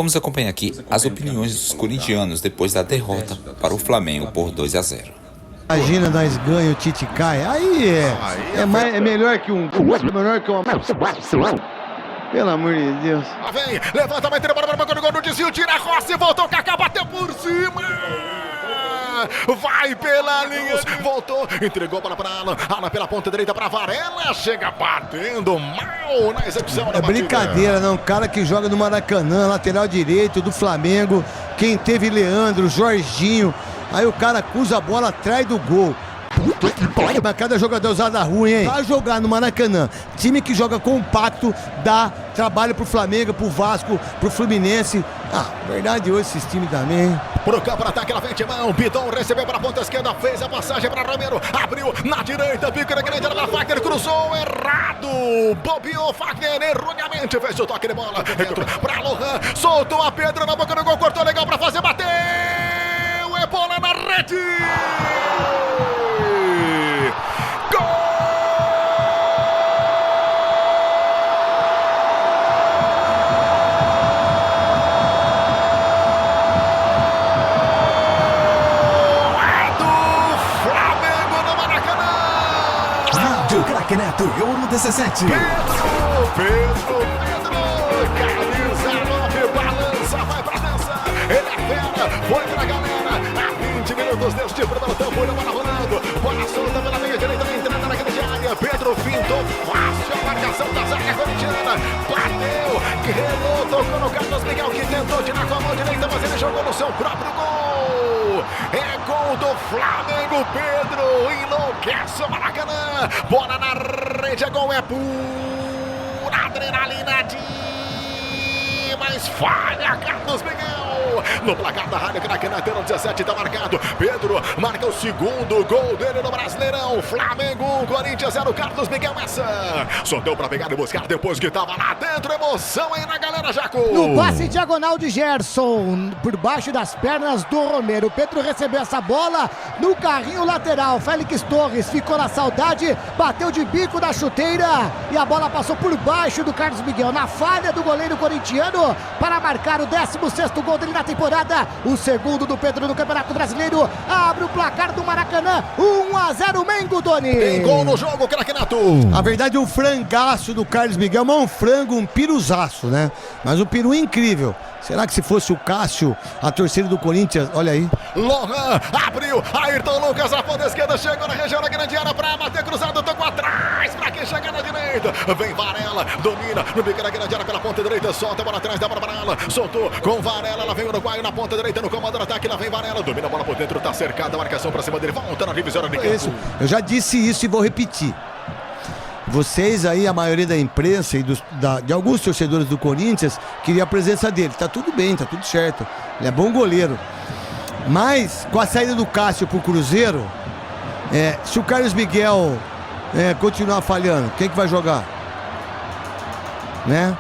Vamos acompanhar aqui as opiniões dos corintianos depois da derrota para o Flamengo por 2-0. Imagina nós ganhamos, o Tite cai. Aí é melhor que um. Melhor que uma. Pelo amor de Deus. Lá vem, levanta, vai ter para o gol no desvio, tira a Rossi, voltou, Kaká bateu por cima. Vai pela linha, voltou, entregou para Alan, Alan pela ponta direita para Varela, chega batendo mal na execução da batida. Brincadeira, não, cara que joga no Maracanã, lateral direito do Flamengo, quem teve Leandro, Jorginho, aí o cara cruza a bola atrás do gol. Mas cada jogador usado ruim, hein? Pra jogar no Maracanã, time que joga compacto, dá trabalho pro Flamengo, pro Vasco, pro Fluminense. Verdade, hoje esses times também, hein? Pro campo, ataque, ela vem de mão, Bidon recebeu para a ponta esquerda, fez a passagem para Romero, abriu na direita, pica na grande, ela Fagner cruzou, errado, bobeou Fagner, erroneamente fez o toque de bola, entrou para Lohan, soltou a Pedro na boca do gol, cortou legal para fazer, bateu, é bola na rede! Neto e Ouro 17. Pedro, camisa 9, balança, vai pra dança, ele é fera, foi pra galera, há 20 minutos deste primeiro tempo, olha a bola rolando, bola solta pela meia direita, na entrada na grande área, Pedro fintou fácil a marcação da zaga corintiana, bateu, relou, tocou no Carlos Miguel, que tentou tirar com a mão direita, mas ele jogou no seu próprio gol, é gol do Flamengo, Pedro, enlouquece o Maracanã, bola na rede, é gol, é pura adrenalina mas falha Carlos Miguel no placar da Rádio Craque Neto, 17 tá marcado, Pedro marca o segundo gol dele no Brasileirão, Flamengo 1, Corinthians 0, Carlos Miguel essa, só deu pra pegar e buscar depois que tava lá dentro, emoção aí na galera, Jaco. No passe diagonal de Gerson, por baixo das pernas do Romero, Pedro recebeu essa bola no carrinho lateral, Félix Torres ficou na saudade, bateu de bico da chuteira e a bola passou por baixo do Carlos Miguel, na falha do goleiro corintiano, para marcar o 16º gol dele na temporada, o segundo do Pedro no Campeonato Brasileiro, abre o placar do Maracanã, 1-0 Mengo, Doni. Tem gol no jogo, Craque Neto. A verdade é um frangaço do Carlos Miguel, mas um frango, um piruzaço, né? Mas um peru incrível. Será que se fosse o Cássio, a torcida do Corinthians, olha aí. Lohan abriu, Ayrton Lucas, a ponta esquerda, chegou na região da grande área para bater cruzado, tocou atrás, para quem chega na direita, vem Varela, domina, no bico da grande área pela ponta direita, solta a bola atrás, dá bola para ela, soltou com Varela, lá vem o Uruguai na ponta direita, no comando do ataque, lá vem Varela, domina a bola por dentro, tá cercada, a marcação para cima dele, volta na divisória de campo. Eu já disse isso e vou repetir. Vocês aí, a maioria da imprensa e de alguns torcedores do Corinthians, queria a presença dele. Tá tudo bem, tá tudo certo. Ele é bom goleiro. Mas, com a saída do Cássio pro Cruzeiro, se o Carlos Miguel continuar falhando, quem que vai jogar? Né?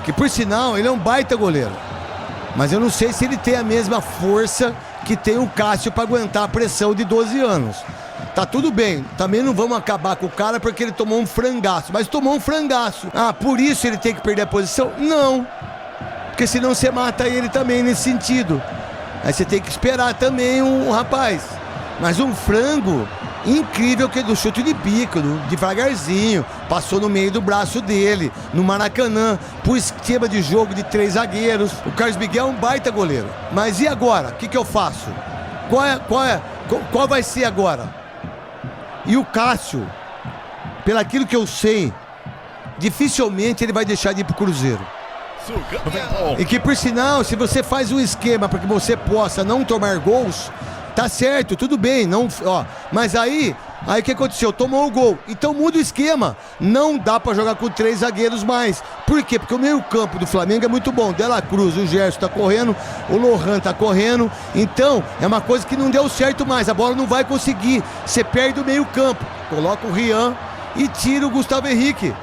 Que, por sinal, ele é um baita goleiro. Mas eu não sei se ele tem a mesma força que tem o Cássio para aguentar a pressão de 12 anos. Tá tudo bem, também não vamos acabar com o cara porque ele tomou um frangaço, mas tomou um frangaço. Por isso ele tem que perder a posição? Não, porque senão você mata ele também nesse sentido. Aí você tem que esperar também um rapaz. Mas um frango incrível que é do chute de bico, devagarzinho, passou no meio do braço dele, no Maracanã, pro esquema de jogo de 3 zagueiros. O Carlos Miguel é um baita goleiro. Mas e agora? O que eu faço? Qual vai ser agora? E o Cássio, pelo aquilo que eu sei, dificilmente ele vai deixar de ir pro Cruzeiro. E que, por sinal, se você faz um esquema para que você possa não tomar gols, tá certo, tudo bem, mas aí o que aconteceu? Tomou o gol, então muda o esquema. Não dá para jogar com 3 zagueiros mais. Por quê? Porque o meio campo do Flamengo é muito bom. Dela Cruz, o Gerson tá correndo, o Lohan tá correndo, então é uma coisa que não deu certo mais. A bola não vai conseguir, você perde o meio campo, coloca o Rian e tira o Gustavo Henrique.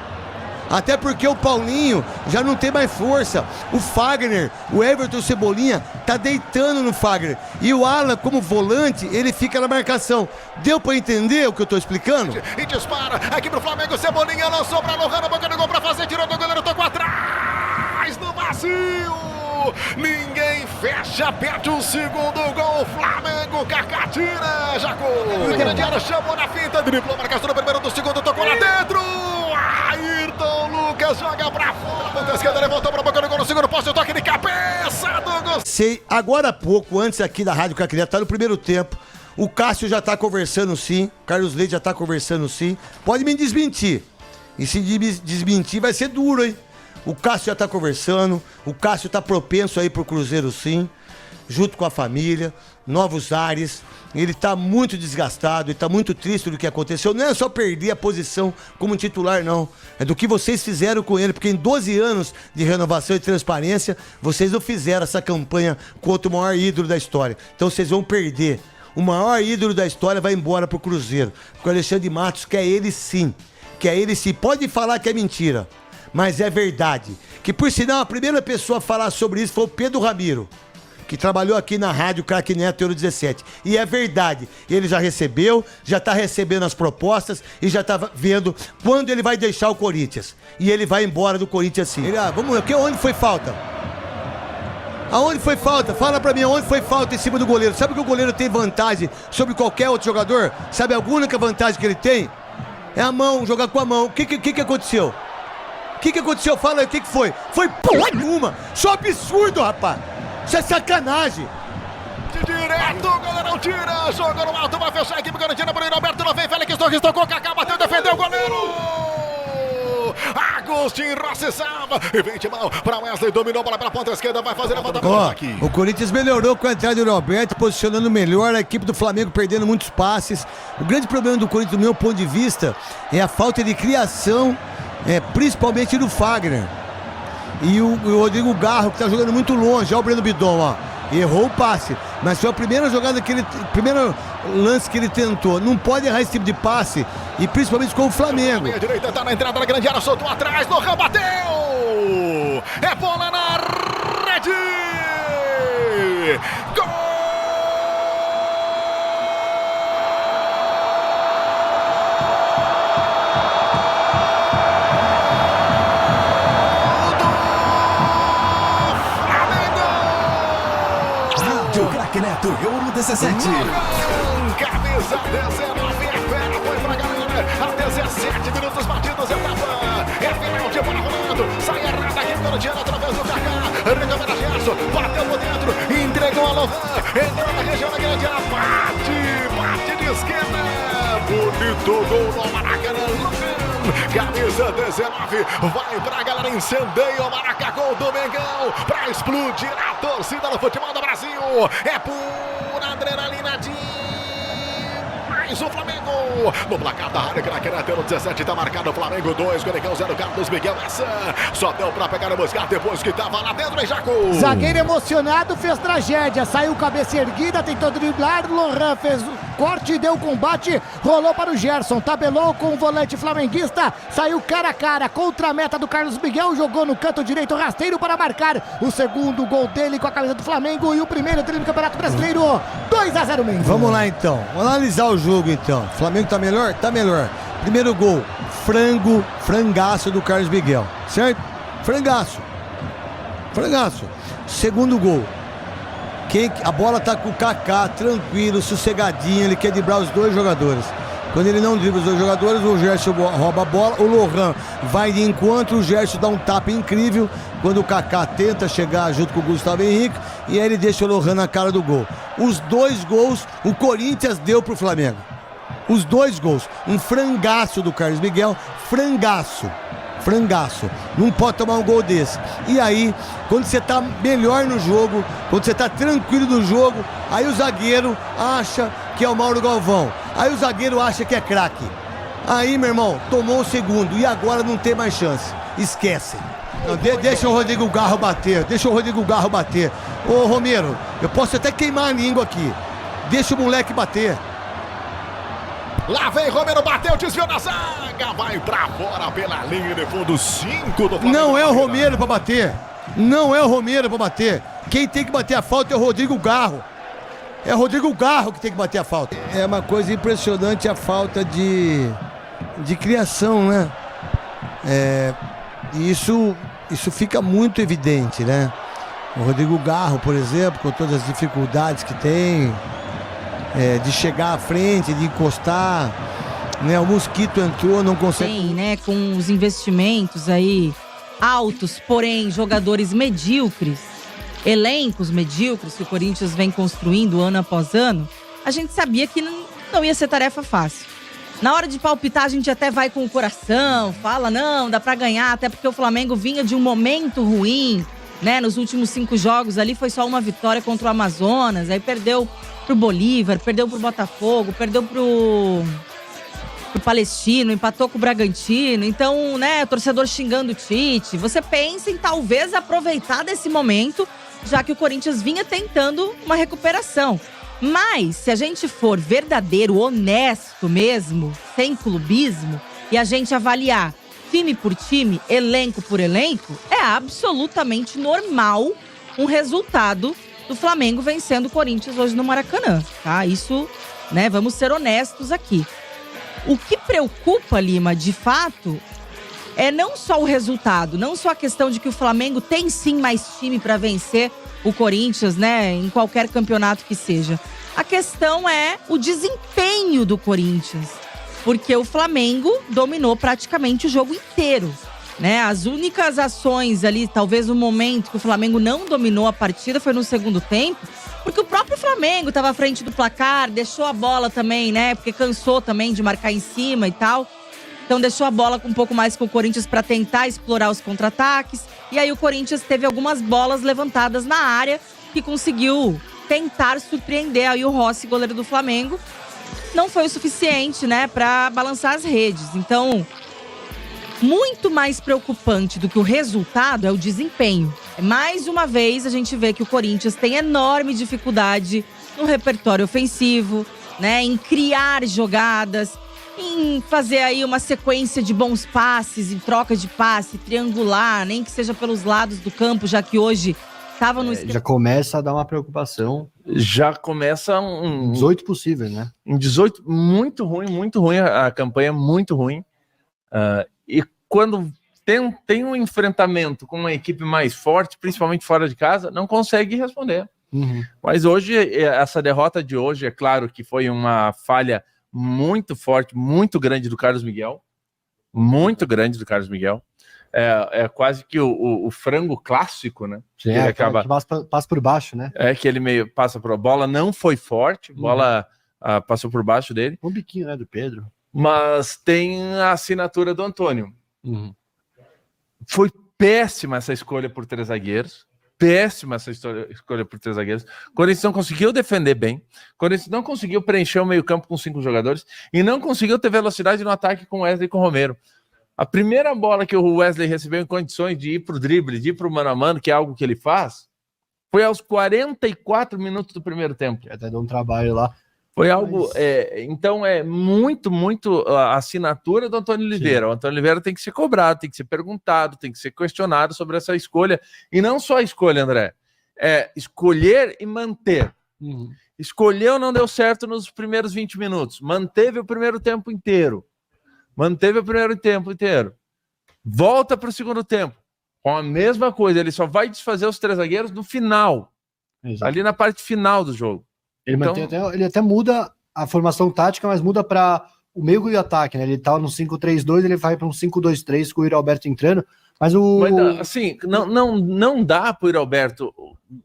Até porque o Paulinho já não tem mais força. O Fagner, o Everton Cebolinha, tá deitando no Fagner. E o Alan, como volante, ele fica na marcação. Deu pra entender o que eu tô explicando? E dispara aqui pro Flamengo, Cebolinha lançou pra Lohan, na boca do gol pra fazer, tirou do goleiro, tocou atrás no vazio. Ninguém fecha, perde o segundo gol. Flamengo, Kaká tira, Jaco. O grande área chamou na finta, driblou, marcação no primeiro do segundo, tocou lá dentro. Ayrton Lucas joga pra fora. Ponta esquerda, levantou pra boca do gol no segundo poste, o toque de cabeça do gol. Sei, agora há pouco, antes aqui da Rádio Craque Neto, tá no primeiro tempo. O Cássio já tá conversando sim, o Carlos Leite já tá conversando sim. Pode me desmentir. E se desmentir vai ser duro, hein? O Cássio já tá conversando, o Cássio tá propenso aí pro Cruzeiro sim, junto com a família, novos ares. Ele tá muito desgastado, ele tá muito triste do que aconteceu. Não é só perder a posição como titular, não. É do que vocês fizeram com ele, porque em 12 anos de renovação e transparência, vocês não fizeram essa campanha contra o maior ídolo da história. Então vocês vão perder. O maior ídolo da história vai embora pro Cruzeiro. Porque o Alexandre Matos quer ele sim. Quer ele sim. Pode falar que é mentira, mas é verdade. Que por sinal a primeira pessoa a falar sobre isso foi o Pedro Ramiro, que trabalhou aqui na Rádio Craque Neto Euro 17. E é verdade, ele já recebeu, já tá recebendo as propostas e já tá vendo quando ele vai deixar o Corinthians. E ele vai embora do Corinthians sim. Ele, vamos ver, onde foi falta? Aonde foi falta? Fala pra mim, aonde foi falta em cima do goleiro? Sabe que o goleiro tem vantagem sobre qualquer outro jogador? Sabe a única vantagem que ele tem? É a mão, jogar com a mão. O que aconteceu? O que aconteceu? Fala aí, o que foi? Foi porra nenhuma. Só absurdo, rapaz. Isso é sacanagem. Direto, o goleirão tira, jogou no alto, vai fechar a equipe corintiana, por Roberto, não vem, Félix Torres tocou, Kaká bateu, defendeu o goleiro. Agostinho Rossi salva, e vem de mão para Wesley, dominou a bola pela ponta esquerda, vai fazer a levantamento aqui. O Corinthians melhorou com a entrada do Roberto, posicionando melhor, a equipe do Flamengo perdendo muitos passes. O grande problema do Corinthians, do meu ponto de vista, é a falta de criação, principalmente do Fagner. E o Rodrigo Garro, que tá jogando muito longe, olha o Breno Bidon, ó. Errou o passe, mas foi a primeira jogada que ele. Primeiro lance que ele tentou. Não pode errar esse tipo de passe, e principalmente com o Flamengo. A direita tá na entrada da grande área, soltou atrás, Lohan bateu! É bola na rede! Gol! Neto Euro 17. Camisa 19, é fera, foi pra galera. A 17 minutos batidos, etapa. É final de bola rolando. Sai errada aqui no Corintiano através do Kaká. Recupera Gerson, bateu por dentro, entregou a Lohan. Entrou na região da grande área. Bate de esquerda. Bonito gol no Maracanã. Camisa 19, vai pra galera, incendeia o Maracanã, gol do Mengão, pra explodir a torcida no futebol do Brasil. É pura adrenalina de mais o Flamengo. No placar da área, Craque Neto 17, tá marcado o Flamengo 2, Coringão 0, Carlos Miguel. Essa só deu pra pegar e buscar depois que tava lá dentro, hein, Jaco? Zagueiro emocionado fez tragédia, saiu cabeça erguida, tentou driblar, Lohan fez corte, deu combate, rolou para o Gerson, tabelou com o volante flamenguista, saiu cara a cara contra a meta do Carlos Miguel, jogou no canto direito rasteiro para marcar o segundo gol dele com a camisa do Flamengo e o primeiro dele no Campeonato Brasileiro. 2-0 Mengo. Vamos lá então, vamos analisar o jogo então. O Flamengo tá melhor? Tá melhor. Primeiro gol, frangaço do Carlos Miguel, certo? Frangaço. Segundo gol, a bola tá com o Kaká, tranquilo, sossegadinho, ele quer driblar os dois jogadores. Quando ele não dribla os dois jogadores, o Gerson rouba a bola, o Lohan vai de encontro, o Gerson dá um tapa incrível, quando o Kaká tenta chegar junto com o Gustavo Henrique, e aí ele deixa o Lohan na cara do gol. Os dois gols, o Corinthians deu pro Flamengo. Os dois gols, um frangaço do Carlos Miguel, frangaço. Não pode tomar um gol desse. E aí, quando você tá melhor no jogo, quando você tá tranquilo no jogo, aí o zagueiro acha que é o Mauro Galvão. Aí o zagueiro acha que é craque. Aí, meu irmão, tomou o segundo e agora não tem mais chance. Esquece. Não, deixa o Rodrigo Garro bater. Ô, Romero, eu posso até queimar a língua aqui. Deixa o moleque bater. Lá vem Romero, bateu, desviou na zaga, vai pra fora pela linha de fundo, 5 do Flamengo. Não é o Romero pra bater. Quem tem que bater a falta é o Rodrigo Garro. É o Rodrigo Garro que tem que bater a falta. É uma coisa impressionante a falta de criação, né? Isso fica muito evidente, né? O Rodrigo Garro, por exemplo, com todas as dificuldades que tem, de chegar à frente, de encostar, né? O Mosquito entrou, não consegue... Tem, né, com os investimentos aí altos, porém jogadores medíocres, elencos medíocres que o Corinthians vem construindo ano após ano, a gente sabia que não ia ser tarefa fácil. Na hora de palpitar, a gente até vai com o coração, fala, não, dá pra ganhar, até porque o Flamengo vinha de um momento ruim, né? Nos últimos 5 jogos ali foi só uma vitória contra o Amazonas, aí perdeu pro Bolívar, perdeu pro Botafogo, perdeu pro Palestino, empatou com o Bragantino. Então, né, o torcedor xingando o Tite. Você pensa em talvez aproveitar desse momento, já que o Corinthians vinha tentando uma recuperação. Mas, se a gente for verdadeiro, honesto mesmo, sem clubismo, e a gente avaliar time por time, elenco por elenco, é absolutamente normal um resultado do Flamengo vencendo o Corinthians hoje no Maracanã, tá? Isso, né, vamos ser honestos aqui. O que preocupa, Lima, de fato, é não só o resultado, não só a questão de que o Flamengo tem sim mais time para vencer o Corinthians, né, em qualquer campeonato que seja. A questão é o desempenho do Corinthians, porque o Flamengo dominou praticamente o jogo inteiro, né? As únicas ações ali, talvez o momento que o Flamengo não dominou a partida foi no segundo tempo, porque o próprio Flamengo estava à frente do placar, deixou a bola também, né? Porque cansou também de marcar em cima e tal. Então deixou a bola um pouco mais com o Corinthians para tentar explorar os contra-ataques. E aí o Corinthians teve algumas bolas levantadas na área que conseguiu tentar surpreender aí o Rossi, goleiro do Flamengo. Não foi o suficiente, né, para balançar as redes. Então, muito mais preocupante do que o resultado é o desempenho. Mais uma vez, a gente vê que o Corinthians tem enorme dificuldade no repertório ofensivo, né, em criar jogadas, em fazer aí uma sequência de bons passes, em troca de passe, triangular, nem que seja pelos lados do campo, já que hoje estava no... Já começa a dar uma preocupação. Já começa 18 possíveis, né? Em 18, muito ruim, a campanha é muito ruim. E quando tem um enfrentamento com uma equipe mais forte, principalmente fora de casa, não consegue responder. Uhum. Mas hoje, essa derrota de hoje, é claro que foi uma falha muito forte, muito grande do Carlos Miguel. Muito grande do Carlos Miguel. É quase que o frango clássico, né? Sim, ele acaba... que passa por baixo, né? É que ele meio passa por a bola, não foi forte, bola passou por baixo dele. Um biquinho, né, do Pedro. Mas tem a assinatura do Antônio. Uhum. Foi péssima essa escolha por 3 zagueiros. Péssima essa escolha por 3 zagueiros. Quando eles não conseguiu defender bem, quando eles não conseguiu preencher o meio-campo com 5 jogadores e não conseguiu ter velocidade no ataque com Wesley e com Romero. A primeira bola que o Wesley recebeu em condições de ir para o drible, de ir para o mano a mano, que é algo que ele faz, foi aos 44 minutos do primeiro tempo. Até deu um trabalho lá. Foi algo... então é muito a assinatura do Antônio Oliveira. Sim. O Antônio Oliveira tem que ser cobrado, tem que ser perguntado, tem que ser questionado sobre essa escolha. E não só a escolha, André. É escolher e manter. Uhum. Escolheu, não deu certo nos primeiros 20 minutos. Manteve o primeiro tempo inteiro. Volta para o segundo tempo. Com a mesma coisa. Ele só vai desfazer os 3 zagueiros no final. Exato. Ali na parte final do jogo. Ele até muda a formação tática, mas muda para o meio e o ataque, né? Ele tá no 5-3-2, ele vai para um 5-2-3 com o Yuri Alberto entrando. Mas assim, não dá para o Yuri Alberto,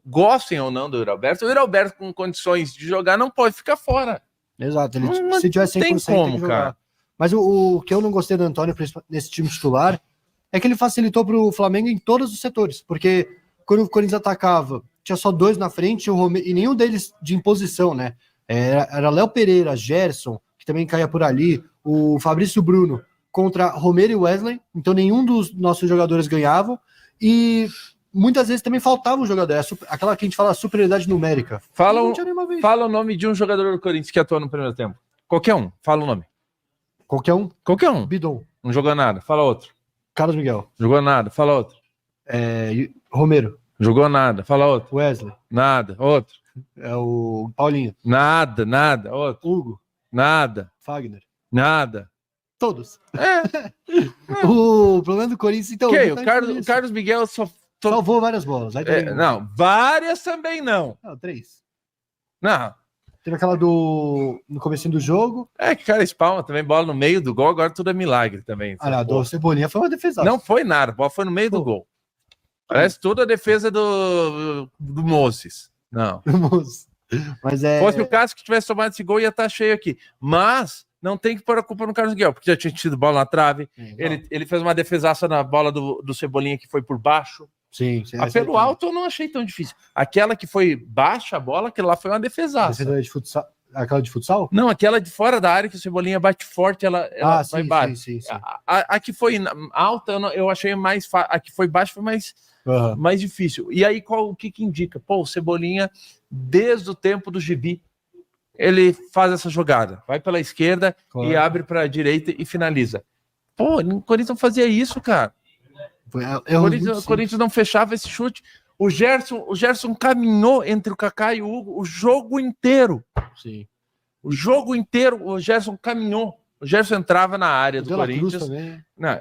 gostem ou não do Yuri Alberto, o Yuri Alberto com condições de jogar não pode ficar fora. Exato, se tiver 100% tem como, cara. Mas o que eu não gostei do Antônio nesse time titular é que ele facilitou para o Flamengo em todos os setores, porque quando o Corinthians atacava, tinha só 2 na frente e nenhum deles de imposição, né? Era Léo Pereira, Gerson, que também caía por ali, o Fabrício Bruno contra Romero e Wesley, então nenhum dos nossos jogadores ganhavam, e muitas vezes também faltava um jogador, aquela que a gente fala superioridade numérica. Fala o nome de um jogador do Corinthians que atuou no primeiro tempo. Qualquer um, fala o nome. Qualquer um? Bidon. Não jogou nada, fala outro. Carlos Miguel. Jogou nada, fala outro. Romero. Jogou nada, fala outro. Wesley. Nada, outro. É o Paulinho. Nada, outro. Hugo. Nada. Fagner. Nada. Todos. O problema do Corinthians, então... O Carlos Miguel só Salvou várias bolas. Aí também... Não, várias também não. Não, 3. Não. Teve aquela no comecinho do jogo. É que cara espalma também, bola no meio do gol, agora tudo é milagre também. A do Cebolinha foi uma defesa. Não foi nada, a bola foi no meio do gol. Parece tudo a defesa do Moses. Não. Mas é... Se fosse o caso que tivesse tomado esse gol, ia estar cheio aqui. Mas não tem que pôr a culpa no Carlos Miguel, porque já tinha tido bola na trave. Ele fez uma defesaça na bola do Cebolinha que foi por baixo. Sim. Pelo alto eu não achei tão difícil. Aquela que foi baixa a bola, aquela lá foi uma defesaça. Defesa de futsal? Aquela de futsal? Não, aquela de fora da área que o Cebolinha bate forte, ela vai baixo. Sim. A que foi alta, eu achei mais fácil. A que foi baixa foi mais difícil. E aí, o que indica? Pô, o Cebolinha, desde o tempo do Gibi, ele faz essa jogada. Vai pela esquerda e abre para a direita e finaliza. Pô, o Corinthians não fazia isso, cara. O Corinthians não fechava esse chute. O Gerson caminhou entre o Kaká e o Hugo o jogo inteiro. Sim. O jogo inteiro, o Gerson caminhou. O Gerson entrava na área do De La Cruz Corinthians. também. Não,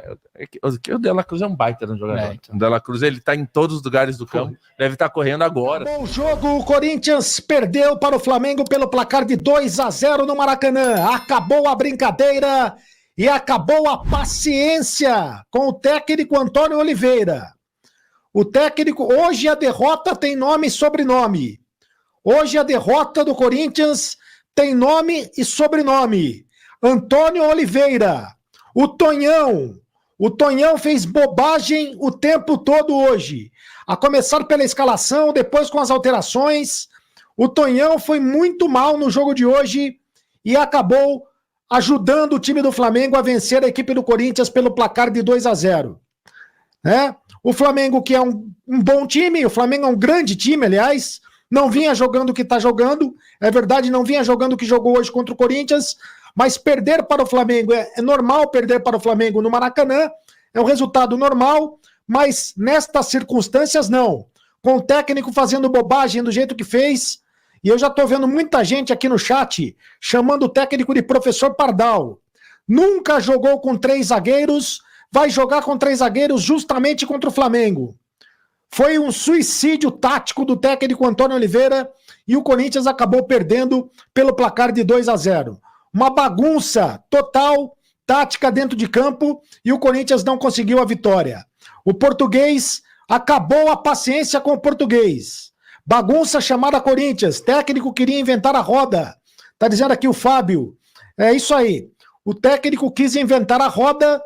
o De La Cruz é um baita no jogador. Então. O De La Cruz, ele tá em todos os lugares do campo. Deve estar correndo agora. Bom jogo, o Corinthians perdeu para o Flamengo pelo placar de 2-0 no Maracanã. Acabou a brincadeira e acabou a paciência com o técnico Antônio Oliveira. O técnico, hoje a derrota tem nome e sobrenome. Hoje a derrota do Corinthians tem nome e sobrenome. Antônio Oliveira. O Tonhão fez bobagem o tempo todo hoje. A começar pela escalação, depois com as alterações. O Tonhão foi muito mal no jogo de hoje e acabou ajudando o time do Flamengo a vencer a equipe do Corinthians pelo placar de 2-0. Né? O Flamengo, que é um bom time, o Flamengo é um grande time, aliás, não vinha jogando o que está jogando, é verdade, não vinha jogando o que jogou hoje contra o Corinthians, mas perder para o Flamengo, é normal perder para o Flamengo no Maracanã, é um resultado normal, mas nestas circunstâncias não. Com o técnico fazendo bobagem do jeito que fez, e eu já estou vendo muita gente aqui no chat chamando o técnico de professor Pardal. Nunca jogou com 3 zagueiros, vai jogar com 3 zagueiros justamente contra o Flamengo. Foi um suicídio tático do técnico Antônio Oliveira e o Corinthians acabou perdendo pelo placar de 2-0. Uma bagunça total, tática dentro de campo e o Corinthians não conseguiu a vitória. O Português acabou a paciência com o Português. Bagunça chamada Corinthians. Técnico queria inventar a roda. Tá dizendo aqui o Fábio. É isso aí. O técnico quis inventar a roda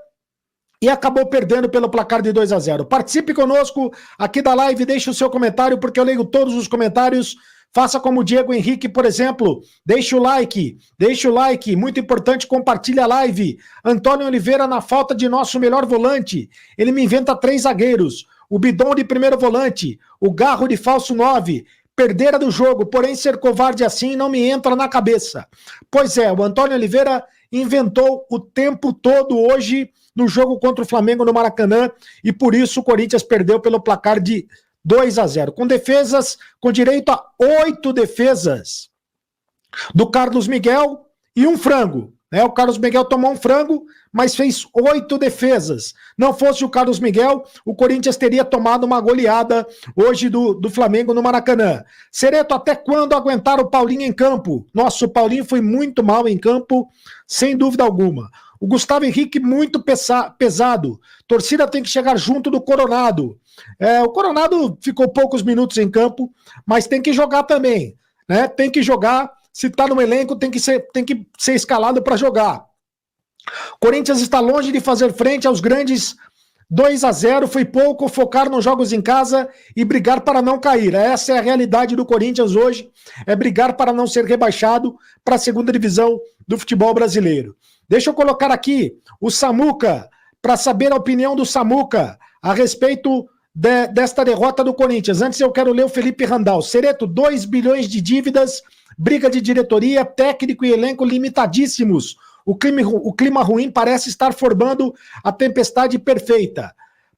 e acabou perdendo pelo placar de 2-0. Participe conosco aqui da live, deixe o seu comentário, porque eu leio todos os comentários. Faça como o Diego Henrique, por exemplo. Deixe o like, muito importante, compartilhe a live. Antônio Oliveira na falta de nosso melhor volante. Ele me inventa 3 zagueiros. O Bidon de primeiro volante, o Garro de falso 9. Perdera do jogo, porém ser covarde assim não me entra na cabeça. Pois é, o Antônio Oliveira inventou o tempo todo hoje no jogo contra o Flamengo no Maracanã e por isso o Corinthians perdeu pelo placar de 2-0. Com defesas, com direito a 8 defesas do Carlos Miguel e um frango. O Carlos Miguel tomou um frango, mas fez 8 defesas. Não fosse o Carlos Miguel, o Corinthians teria tomado uma goleada hoje do Flamengo no Maracanã. Sereto, até quando aguentar o Paulinho em campo? Nossa, o Paulinho foi muito mal em campo, sem dúvida alguma. O Gustavo Henrique muito pesado. Torcida tem que chegar junto do Coronado. O Coronado ficou poucos minutos em campo, mas tem que jogar também. Né? Tem que jogar. Se está no elenco, tem que ser escalado para jogar. Corinthians está longe de fazer frente aos grandes 2-0. Foi pouco focar nos jogos em casa e brigar para não cair. Essa é a realidade do Corinthians hoje. É brigar para não ser rebaixado para a segunda divisão do futebol brasileiro. Deixa eu colocar aqui o Samuca, para saber a opinião do Samuca a respeito desta derrota do Corinthians. Antes eu quero ler o Felipe Randal. Sereto, 2 bilhões de dívidas, briga de diretoria, técnico e elenco limitadíssimos. O clima ruim parece estar formando a tempestade perfeita.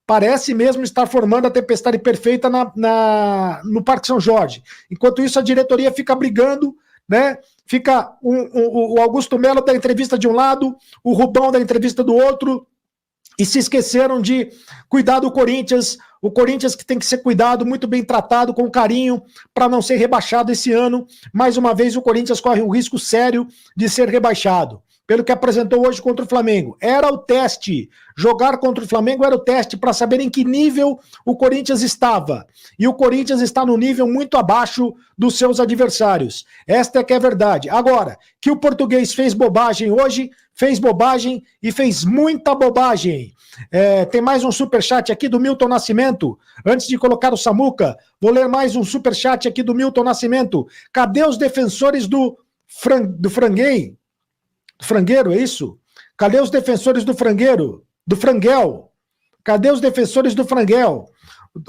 Parece mesmo estar formando a tempestade perfeita no Parque São Jorge. Enquanto isso, a diretoria fica brigando, né? Fica o Augusto Melo da entrevista de um lado, o Rubão da entrevista do outro, e se esqueceram de cuidar do Corinthians. O Corinthians que tem que ser cuidado, muito bem tratado, com carinho, para não ser rebaixado esse ano. Mais uma vez, o Corinthians corre um risco sério de ser rebaixado. Pelo que apresentou hoje contra o Flamengo. Era o teste. Jogar contra o Flamengo era o teste para saber em que nível o Corinthians estava. E o Corinthians está no nível muito abaixo dos seus adversários. Esta é que é a verdade. Agora, que o português fez bobagem hoje, fez bobagem e fez muita bobagem. Tem mais um superchat aqui do Milton Nascimento. Antes de colocar o Samuca, vou ler mais um superchat aqui do Milton Nascimento. Cadê os defensores do Franguei? Frangueiro, é isso? Cadê os defensores do Frangueiro? Do Franguel? Cadê os defensores do Franguel?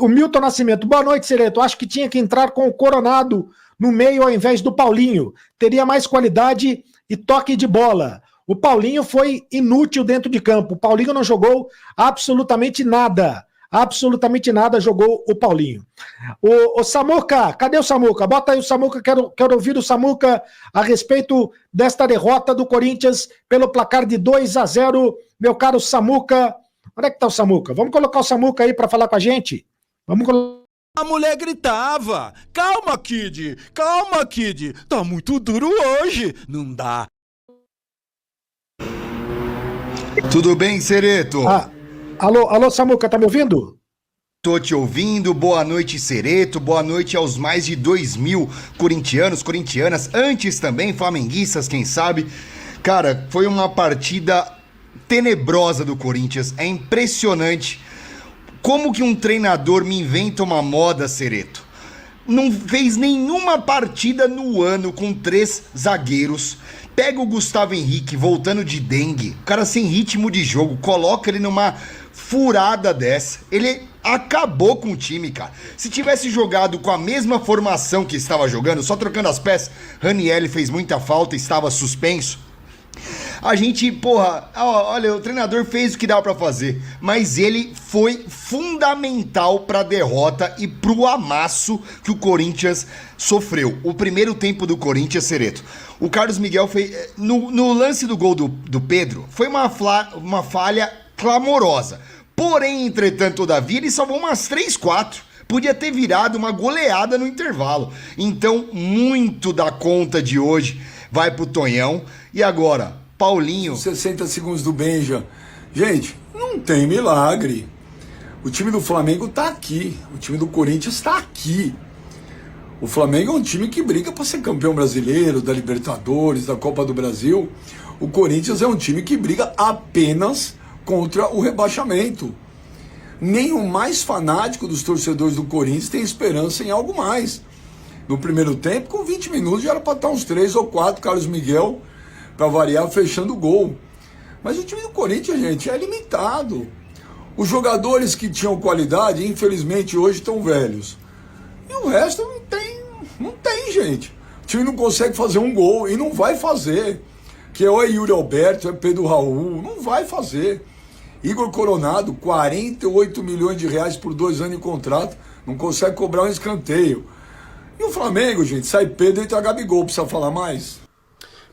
O Milton Nascimento. Boa noite, Sereto. Acho que tinha que entrar com o Coronado no meio ao invés do Paulinho. Teria mais qualidade e toque de bola. O Paulinho foi inútil dentro de campo. O Paulinho não jogou absolutamente nada. Absolutamente nada jogou o Paulinho. O Samuca, cadê o Samuca? Bota aí o Samuca, quero ouvir o Samuca a respeito desta derrota do Corinthians pelo placar de 2-0. Meu caro Samuca, onde é que tá o Samuca? Vamos colocar o Samuca aí para falar com a gente? Vamos colocar. A mulher gritava: calma, Kid, tá muito duro hoje, não dá. Tudo bem, Sereto? Alô, Samuca, tá me ouvindo? Tô te ouvindo, boa noite, Sereto, boa noite aos mais de 2.000 corintianos, corintianas, antes também, flamenguistas, quem sabe. Cara, foi uma partida tenebrosa do Corinthians, é impressionante como que um treinador me inventa uma moda, Sereto. Não fez nenhuma partida no ano com 3 zagueiros. Pega o Gustavo Henrique voltando de dengue, o cara sem ritmo de jogo, coloca ele numa furada dessa. Ele acabou com o time, cara. Se tivesse jogado com a mesma formação que estava jogando, só trocando as peças, Ranieri fez muita falta, estava suspenso. A gente, olha, o treinador fez o que dava pra fazer, mas ele foi fundamental pra derrota e pro amasso que o Corinthians sofreu. O primeiro tempo do Corinthians, Sereto, o Carlos Miguel fez, no lance do gol do Pedro, foi uma falha clamorosa. Porém, entretanto, todavia, ele salvou umas 3, 4. Podia ter virado uma goleada no intervalo. Então, muito da conta de hoje vai pro Tonhão. E agora, Paulinho. 60 segundos do Benja. Gente, não tem milagre. O time do Flamengo tá aqui. O time do Corinthians tá aqui. O Flamengo é um time que briga para ser campeão brasileiro, da Libertadores, da Copa do Brasil. O Corinthians é um time que briga apenas contra o rebaixamento. Nem o mais fanático dos torcedores do Corinthians tem esperança em algo mais. No primeiro tempo, com 20 minutos, já era para estar uns 3 ou 4, Carlos Miguel, para variar, fechando o gol. Mas o time do Corinthians, gente, é limitado. Os jogadores que tinham qualidade, infelizmente, hoje estão velhos. E o resto não tem, gente. O time não consegue fazer um gol e não vai fazer. Que ou é Yuri Alberto, é Pedro Raul, não vai fazer. Igor Coronado, 48 milhões de reais por 2 anos de contrato, não consegue cobrar um escanteio. E o Flamengo, gente, sai Pedro e entra Gabigol, precisa falar mais?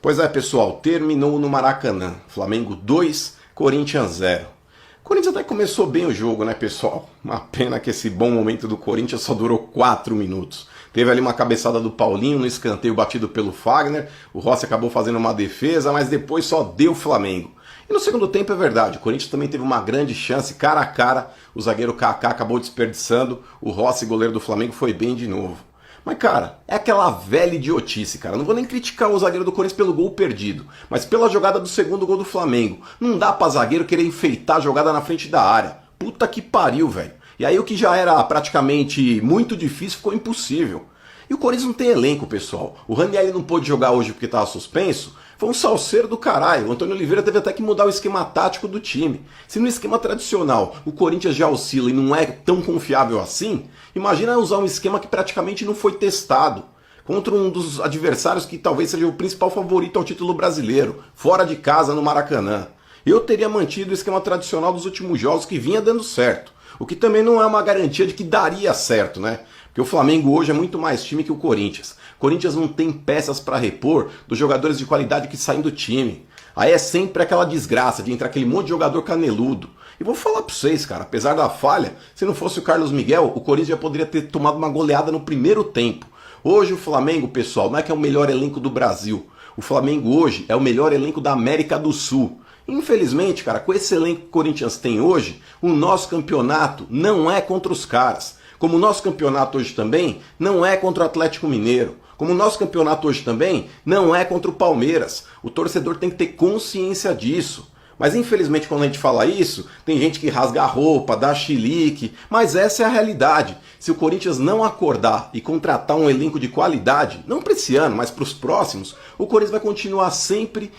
Pois é, pessoal, terminou no Maracanã. Flamengo 2, Corinthians 0. O Corinthians até começou bem o jogo, né, pessoal? Uma pena que esse bom momento do Corinthians só durou 4 minutos. Teve ali uma cabeçada do Paulinho no escanteio batido pelo Fagner, o Rossi acabou fazendo uma defesa, mas depois só deu Flamengo. E no segundo tempo é verdade, o Corinthians também teve uma grande chance, cara a cara, o zagueiro Kaká acabou desperdiçando, o Rossi, goleiro do Flamengo, foi bem de novo. Mas, cara, é aquela velha idiotice, cara. Não vou nem criticar o zagueiro do Corinthians pelo gol perdido, mas pela jogada do segundo gol do Flamengo. Não dá pra zagueiro querer enfeitar a jogada na frente da área. Puta que pariu, velho. E aí o que já era praticamente muito difícil ficou impossível. E o Corinthians não tem elenco, pessoal. O Ranieri não pôde jogar hoje porque estava suspenso. Foi um salseiro do caralho. O Antônio Oliveira teve até que mudar o esquema tático do time. Se no esquema tradicional o Corinthians já oscila e não é tão confiável assim, imagina usar um esquema que praticamente não foi testado contra um dos adversários que talvez seja o principal favorito ao título brasileiro, fora de casa no Maracanã. Eu teria mantido o esquema tradicional dos últimos jogos que vinha dando certo. O que também não é uma garantia de que daria certo, né? Porque o Flamengo hoje é muito mais time que o Corinthians. O Corinthians não tem peças para repor dos jogadores de qualidade que saem do time. Aí é sempre aquela desgraça de entrar aquele monte de jogador caneludo. E vou falar pra vocês, cara, apesar da falha, se não fosse o Carlos Miguel, o Corinthians já poderia ter tomado uma goleada no primeiro tempo. Hoje o Flamengo, pessoal, não é que é o melhor elenco do Brasil. O Flamengo hoje é o melhor elenco da América do Sul. Infelizmente, cara, com esse elenco que o Corinthians tem hoje, o nosso campeonato não é contra os caras. Como o nosso campeonato hoje também não é contra o Atlético Mineiro. Como o nosso campeonato hoje também não é contra o Palmeiras. O torcedor tem que ter consciência disso. Mas infelizmente quando a gente fala isso, tem gente que rasga a roupa, dá chilique, mas essa é a realidade. Se o Corinthians não acordar e contratar um elenco de qualidade, não para esse ano, mas para os próximos, o Corinthians vai continuar sempre,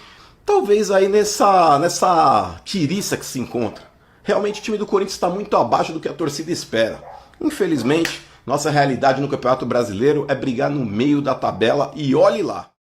talvez aí nessa tiriça que se encontra. Realmente o time do Corinthians está muito abaixo do que a torcida espera. Infelizmente, nossa realidade no Campeonato Brasileiro é brigar no meio da tabela e olhe lá.